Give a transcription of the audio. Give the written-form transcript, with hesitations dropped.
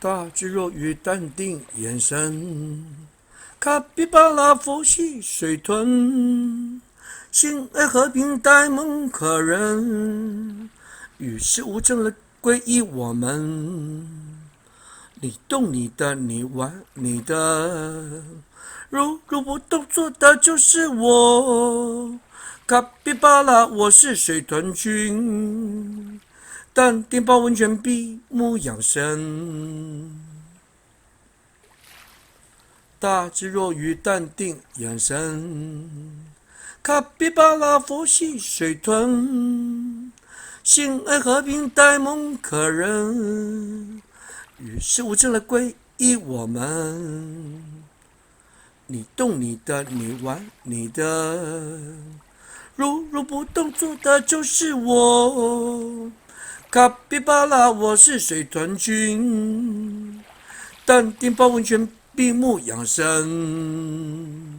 大智若愚，淡定眼神。卡比巴拉佛系水豚，心爱和平呆萌可人，与世无争的皈依我们。你动你的，你玩你的，如如不动作的就是我。卡比巴拉，我是水豚君，淡定泡温泉，闭目养神。大智若愚，淡定养神。卡比巴拉佛系水豚，心爱和平呆萌可人，与世无争来皈依我们。你动你的，你玩你的，如如不动作的就是我。卡比巴拉，我是水豚君，淡定泡温泉，闭目养神。